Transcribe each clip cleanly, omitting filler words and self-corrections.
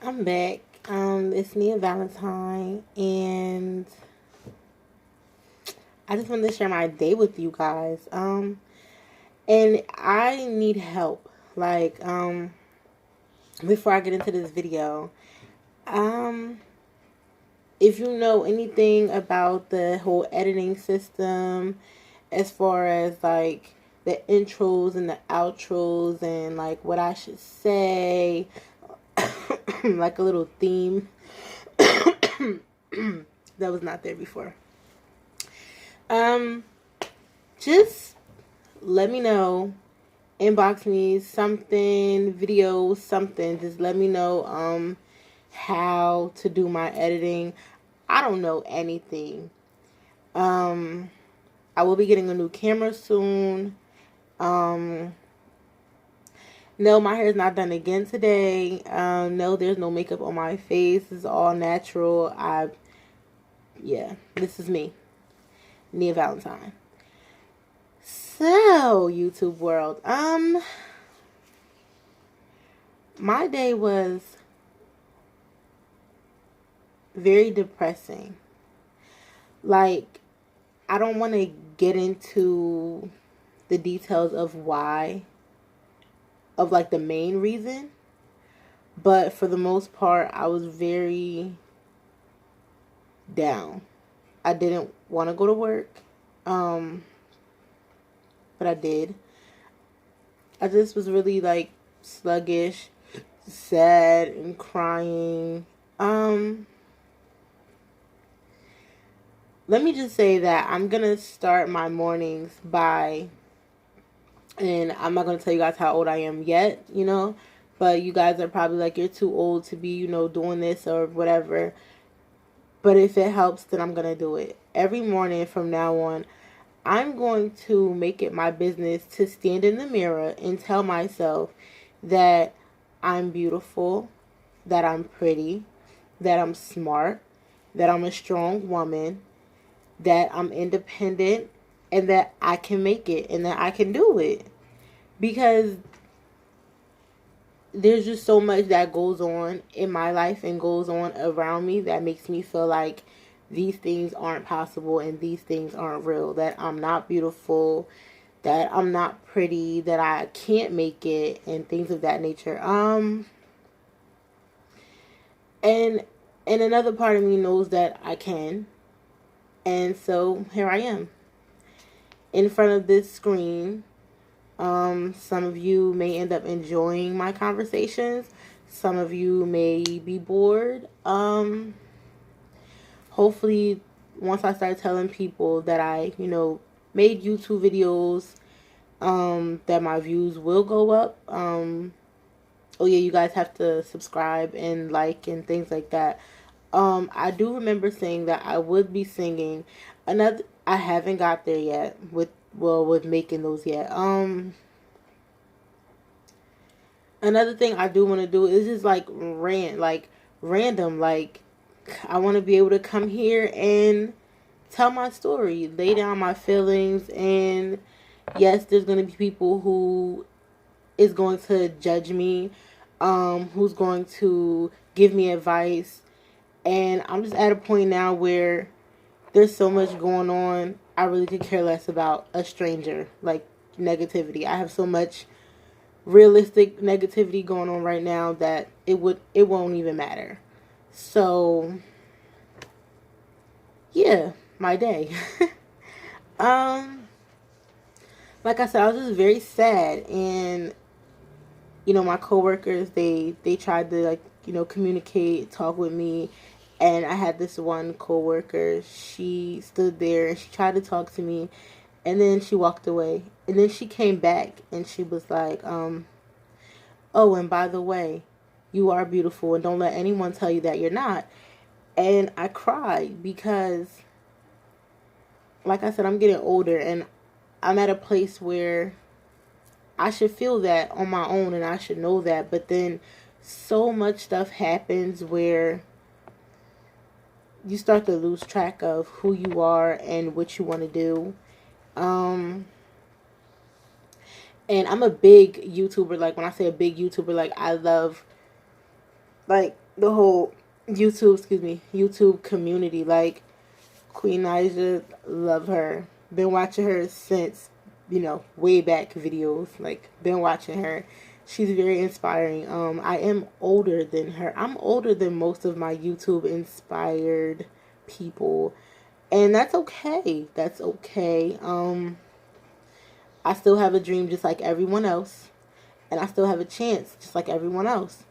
I'm back. It's me and Valentine, and I just wanted to share my day with you guys. And I need help. Like, before I get into this video, um, if you know anything about the whole editing system, as far as like the intros and the outros, and like what I should say, like a little theme that was not there before. Um, just let me know. Inbox me something, video, something. Just let me know how to do my editing. I don't know anything. Um, I will be getting a new camera soon. Um, no, my hair is not done again today. No, there's no makeup on my face. It's all natural. Yeah, this is me, Nia Valentine. So, YouTube world, my day was very depressing. Like, I don't want to get into the details of why, of like the main reason, but for the most part, I was very down. I didn't want to go to work, um, but I did. I just was really like sluggish, sad, and crying. Um, Let me just say that I'm gonna start my mornings by, and I'm not gonna tell you guys how old I am yet, but you guys are probably like, you're too old to be, doing this or whatever. But if it helps, then I'm gonna do it. Every morning from now on, I'm going to make it my business to stand in the mirror and tell myself that I'm beautiful, that I'm pretty, that I'm smart, that I'm a strong woman, that I'm independent, and that I can make it and that I can do it. Because there's just so much that goes on in my life and goes on around me that makes me feel like these things aren't possible and these things aren't real. That I'm not beautiful, that I'm not pretty, that I can't make it, and things of that nature. And another part of me knows that I can. And so here I am in front of this screen. Some of you may end up enjoying my conversations. Some of you may be bored. Hopefully, once I start telling people that I, made YouTube videos, that my views will go up. Oh yeah, you guys have to subscribe and like and things like that. I do remember saying that I would be singing another. I haven't got there yet with making those yet. Another thing I do want to do is just like random. Like, I want to be able to come here and tell my story, lay down my feelings, and yes, there's gonna be people who is going to judge me, who's going to give me advice, and I'm just at a point now where there's so much going on. I really could care less about a stranger, like negativity. I have so much realistic negativity going on right now that it won't even matter. So yeah, my day. um, like I said, I was just very sad, and my coworkers, they tried to like communicate, talk with me, and I had this one coworker. She stood there and she tried to talk to me, and then she walked away, and then she came back and she was like, oh, and by the way, you are beautiful, and don't let anyone tell you that you're not. And I cried because, like I said, I'm getting older, and I'm at a place where I should feel that on my own and I should know that. But then so much stuff happens where you start to lose track of who you are and what you want to do. Um, and I'm a big YouTuber. Like, when I say a big YouTuber, like, I love, like, the whole YouTube community. Like, Queen Naija, love her. Been watching her since, way back videos. Like, been watching her. She's very inspiring. I am older than her. I'm older than most of my YouTube inspired people. And that's okay. That's okay. I still have a dream just like everyone else. And I still have a chance just like everyone else.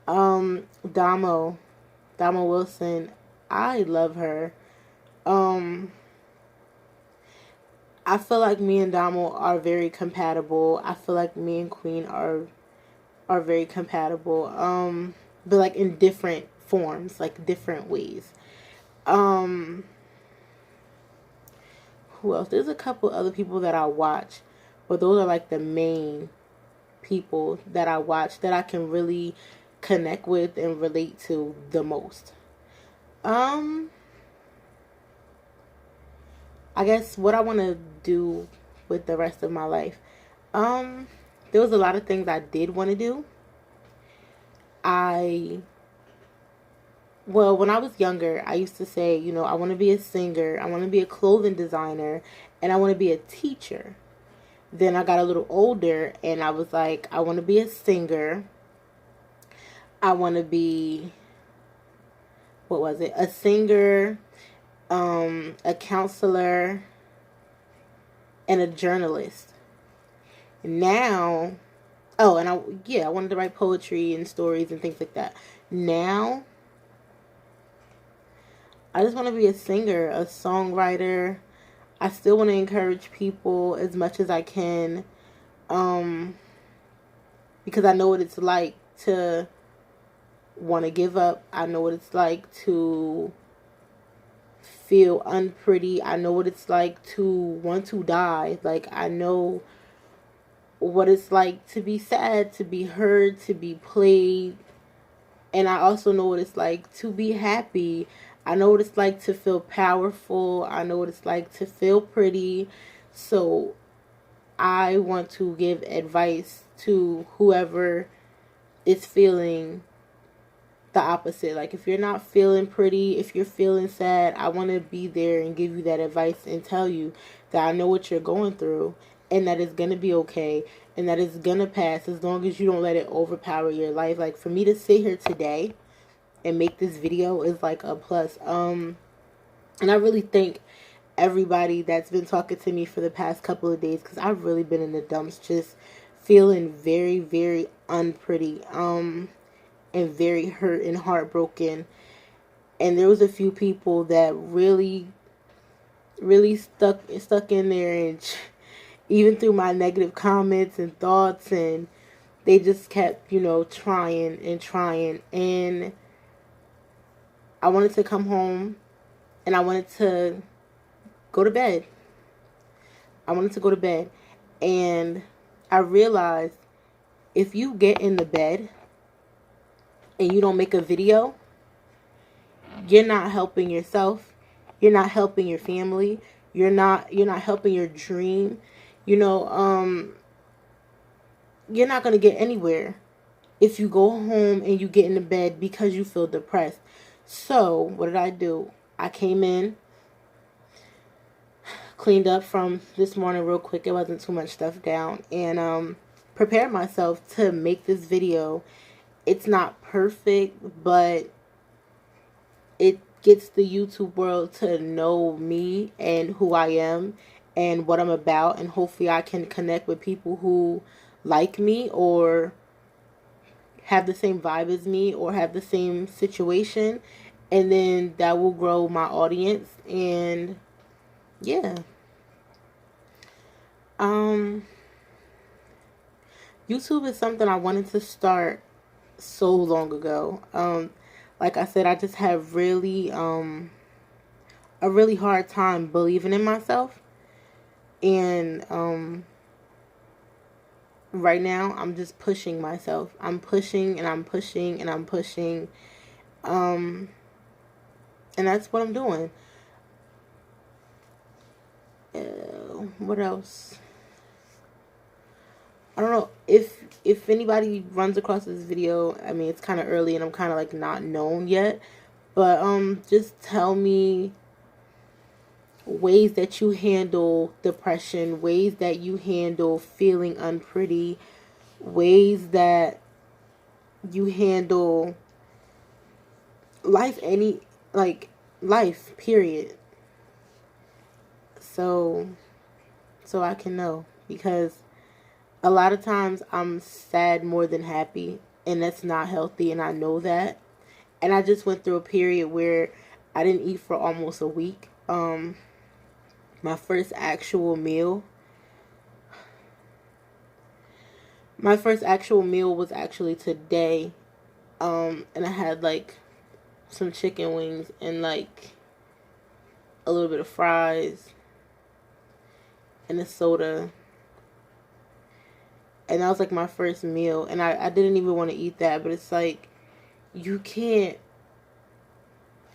Damo. Damo Wilson. I love her. Um, I feel like me and Damo are very compatible. I feel like me and Queen are very compatible. But like in different forms, like different ways. Um, who else? There's a couple other people that I watch, but those are like the main people that I watch that I can really connect with and relate to the most. Um, I guess what I want to do with the rest of my life. Um, there was a lot of things I did want to do. I when I was younger, I used to say, I want to be a singer, I want to be a clothing designer, and I want to be a teacher. Then I got a little older and I was like, I want to be a singer. I want to be, what was it? A singer, a counselor, and a journalist. Now, oh, and I wanted to write poetry and stories and things like that. Now, I just want to be a singer, a songwriter. I still want to encourage people as much as I can, um, because I know what it's like to want to give up. I know what it's like to feel unpretty. I know what it's like to want to die. Like, I know what it's like to be sad, to be heard, to be played. And I also know what it's like to be happy. I know what it's like to feel powerful. I know what it's like to feel pretty. So I want to give advice to whoever is feeling the opposite. Like, if you're not feeling pretty, if you're feeling sad, I want to be there and give you that advice and tell you that I know what you're going through and that it's going to be okay and that it's going to pass as long as you don't let it overpower your life. Like, for me to sit here today and make this video is like a plus. And I really thank everybody that's been talking to me for the past couple of days, because I've really been in the dumps, just feeling very, very unpretty, and very hurt and heartbroken. And there was a few people that really, really stuck in there, and even through my negative comments and thoughts, and they just kept, trying and trying. And I wanted to come home and I wanted to go to bed. I wanted to go to bed. And I realized, if you get in the bed and you don't make a video, you're not helping yourself. You're not helping your family. You're not helping your dream. You know, you're not going to get anywhere if you go home and you get in the bed because you feel depressed. So, what did I do? I came in, cleaned up from this morning real quick. It wasn't too much stuff down. And prepared myself to make this video. It's not perfect, but it gets the YouTube world to know me and who I am and what I'm about. And hopefully I can connect with people who like me or have the same vibe as me or have the same situation. And then that will grow my audience. And yeah. YouTube is something I wanted to start so long ago. Like I said, I just have a really hard time believing in myself. And right now I'm just pushing myself. I'm pushing and I'm pushing and I'm pushing. And that's what I'm doing. What else? I don't know if anybody runs across this video. I mean, it's kind of early and I'm kind of like not known yet, but just tell me ways that you handle depression, ways that you handle feeling unpretty, ways that you handle life, any like life period, so I can know, because a lot of times I'm sad more than happy, and that's not healthy, and I know that. And I just went through a period where I didn't eat for almost a week. My first actual meal was actually today. And I had like some chicken wings and like a little bit of fries and a soda. And that was like my first meal. And I didn't even want to eat that, but it's like, you can't.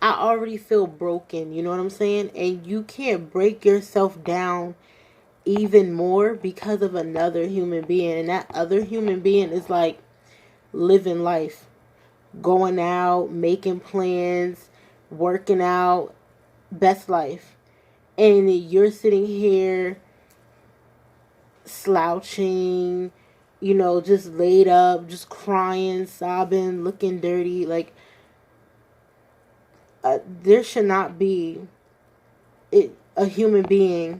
I already feel broken, you know what I'm saying? And you can't break yourself down even more because of another human being. And that other human being is like living life, going out, making plans, working out, best life. And you're sitting here slouching, just laid up, just crying, sobbing, looking dirty. Like, there should not be a human being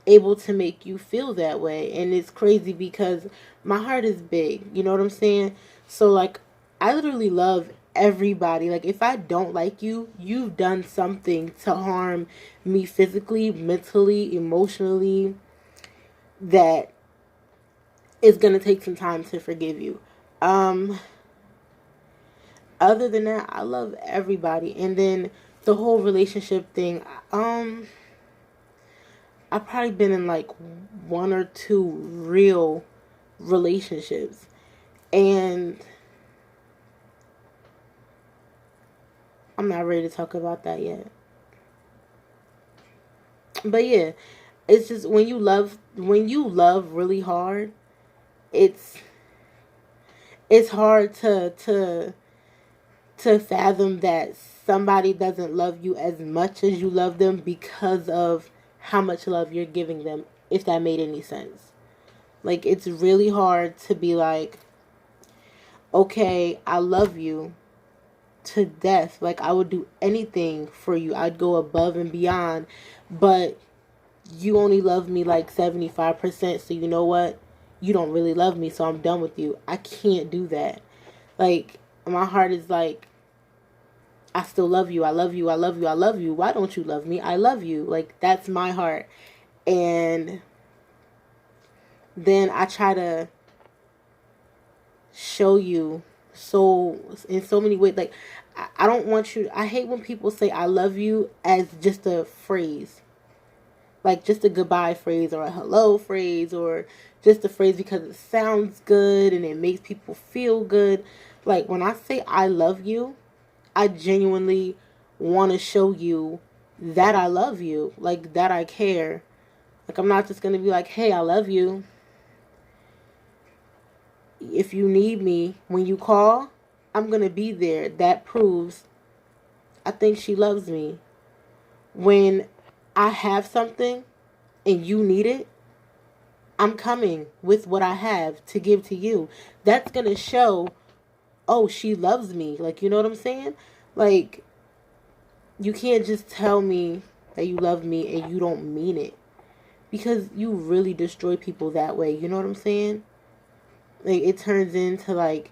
able to make you feel that way. And it's crazy because my heart is big, you know what I'm saying? So like, I literally love everybody. Like, if I don't like you, you've done something to harm me physically, mentally, emotionally, that is gonna take some time to forgive you. Other than that, I love everybody. And then the whole relationship thing, I've probably been in like one or two real relationships. And I'm not ready to talk about that yet. But yeah, it's just when you love really hard, it's hard to fathom that somebody doesn't love you as much as you love them because of how much love you're giving them, if that made any sense. Like, it's really hard to be like, okay, I love you to death. Like, I would do anything for you. I'd go above and beyond. But you only love me like 75%. So you know what? You don't really love me. So I'm done with you. I can't do that. Like, my heart is like, I still love you. I love you. I love you. I love you. Why don't you love me? I love you. Like, that's my heart. And then I try to show you in so many ways. Like, I don't want you. I hate when people say I love you as just a phrase. Like, just a goodbye phrase or a hello phrase or just a phrase because it sounds good and it makes people feel good. Like, when I say I love you, I genuinely want to show you that I love you, like, that I care. Like, I'm not just going to be like, hey, I love you. If you need me, when you call, I'm going to be there. That proves I think she loves me. When I have something and you need it, I'm coming with what I have to give to you. That's going to show, oh, she loves me. Like, you know what I'm saying? Like, you can't just tell me that you love me and you don't mean it. Because you really destroy people that way. You know what I'm saying? Like, it turns into like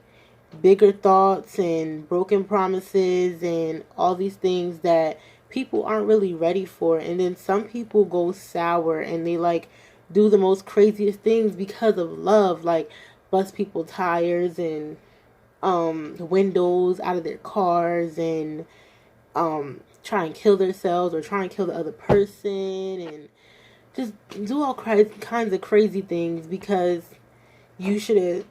bigger thoughts and broken promises and all these things that people aren't really ready for. And then some people go sour and they like do the most craziest things because of love, like bust people tires and windows out of their cars and try and kill themselves or try and kill the other person and just do all kinds of crazy things because you should have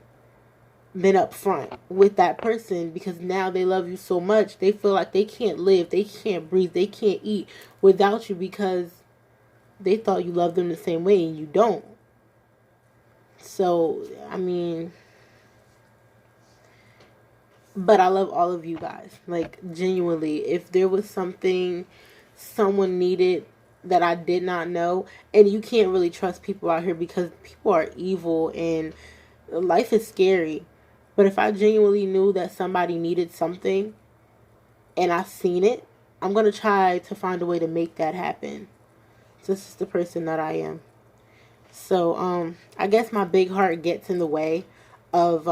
been up front with that person, because now they love you so much they feel like they can't live, they can't breathe, they can't eat without you because they thought you loved them the same way and you don't. So, I mean, but I love all of you guys. Like, genuinely, if there was something someone needed that I did not know, and you can't really trust people out here because people are evil and life is scary. But if I genuinely knew that somebody needed something and I seen it, I'm going to try to find a way to make that happen. So this is the person that I am. So, I guess my big heart gets in the way of,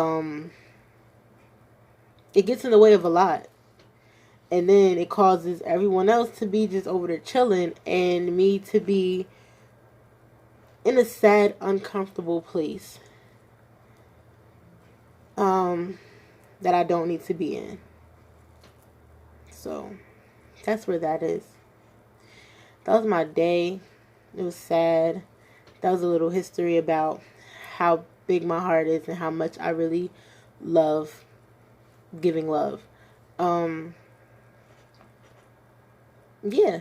it gets in the way of a lot. And then it causes everyone else to be just over there chilling and me to be in a sad, uncomfortable place that I don't need to be in. So that's where that is. That was my day. It was sad. That was a little history about how big my heart is and how much I really love giving love. Yeah.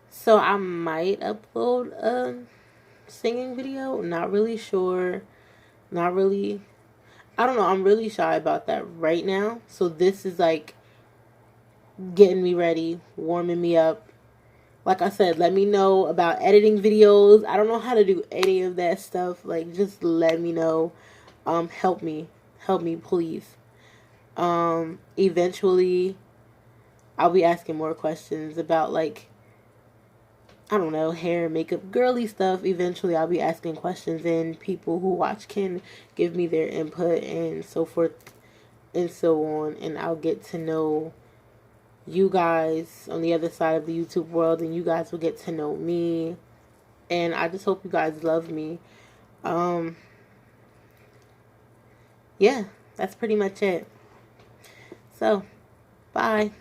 So I might upload a singing video. Not really sure. Not really. I don't know. I'm really shy about that right now. So this is like getting me ready, warming me up. Like I said, let me know about editing videos. I don't know how to do any of that stuff. Like, just let me know. Help me. Help me, please. Eventually, I'll be asking more questions about, like, I don't know, hair, makeup, girly stuff. Eventually, I'll be asking questions, and people who watch can give me their input and so forth and so on. And I'll get to know you guys on the other side of the YouTube world, and you guys will get to know me. And I just hope you guys love me. Yeah, that's pretty much it. So, bye.